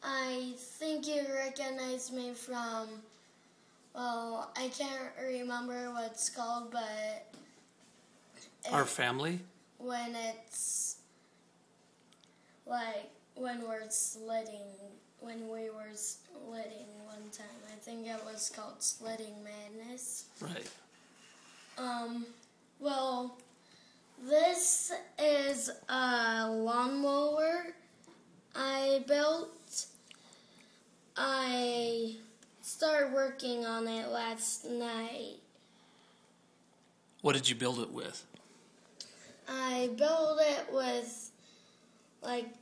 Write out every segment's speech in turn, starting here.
I think you recognize me from, well, I can't remember what it's called, but... Our Family? When it's, like, when we were sledding one time. I think it was called Sledding Madness. Right. Well, this is a lawnmower I built. I started working on it last night. What did you build it with? I built it with, like,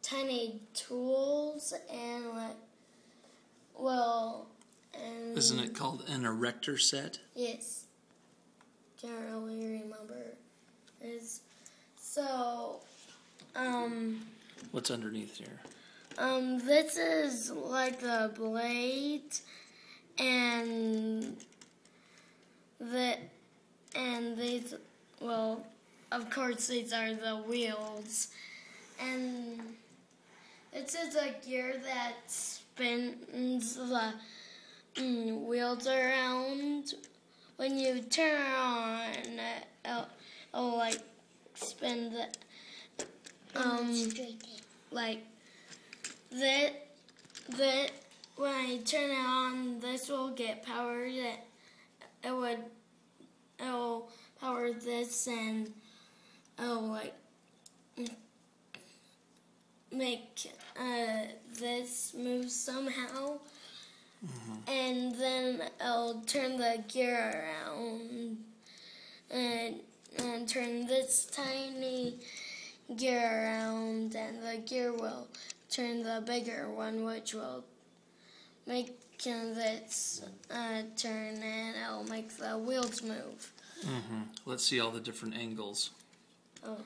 tiny tools and, and... Isn't it called an Erector Set? Yes. Can't really remember. So, What's underneath here? this is like the blade, and these, well, of course these are the wheels, and this is a gear that spins the wheels around. When you turn it on, it'll like spin the like that. When I turn it on, this will get powered. It'll power this, and it'll like make this move somehow. Mm-hmm. And then I'll turn the gear around and turn this tiny gear around, and the gear will turn the bigger one, which will make this turn, and it'll make the wheels move. Mm-hmm. Let's see all the different angles. Oh.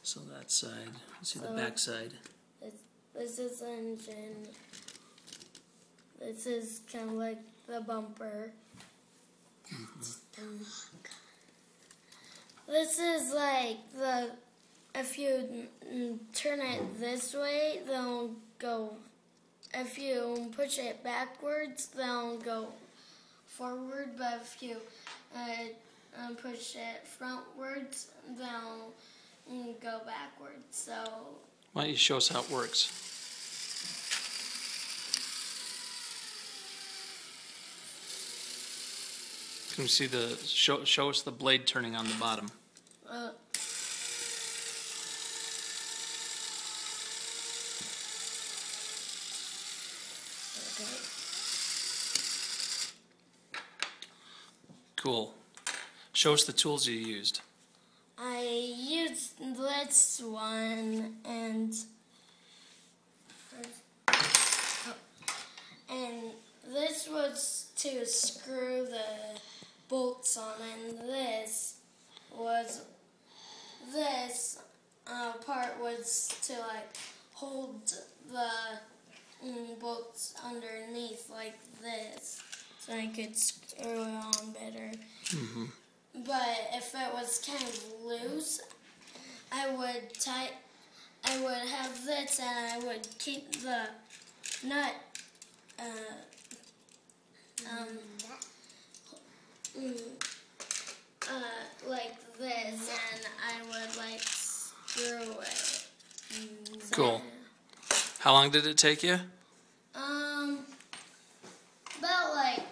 So that side. Let's see the back side. This is the engine. This is kind of like the bumper. Mm-hmm. This is like if you turn it this way, they'll go. If you push it backwards, they'll go forward. But if you push it frontwards, they'll go backwards. So. Why don't you show us how it works? Can we see the show us the blade turning on the bottom? Okay. Cool. Show us the tools you used. I used this one and this was to screw the bolts on, and this part was to like hold the bolts underneath like this, so I could screw it on better. Mm-hmm. But if it was kind of loose, I would have this, and I would keep the nut like this, and I would like screw it. Cool. How long did it take you? About like,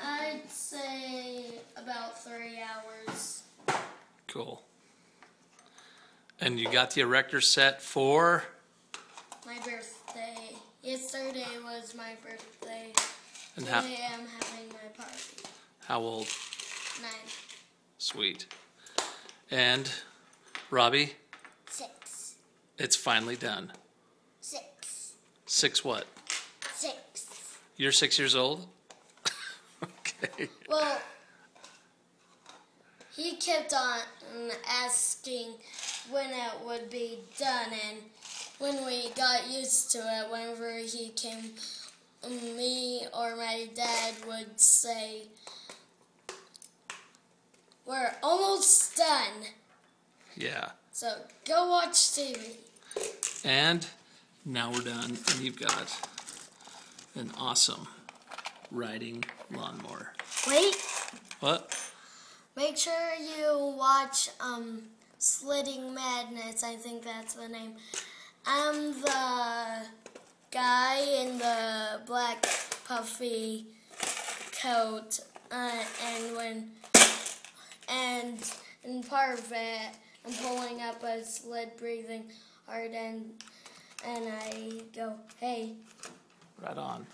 I'd say about 3 hours. Cool. And you got the Erector Set for? My birthday. Yesterday was my birthday. And today I'm having my party. How old? 9. Sweet. And Robbie? 6. It's finally done. 6. 6 what? 6. You're 6 years old? Okay. Well, he kept on asking when it would be done, and when we got used to it, whenever he came, me or my dad would say, "We're almost done." Yeah. So go watch TV. And Now we're done, and you've got an awesome riding lawnmower. Wait. What? Make sure you watch Slitting Madness. I think that's the name. I'm the guy in the black puffy coat, and in part of it, I'm pulling up a sled, breathing hard, and I go, hey. Right on.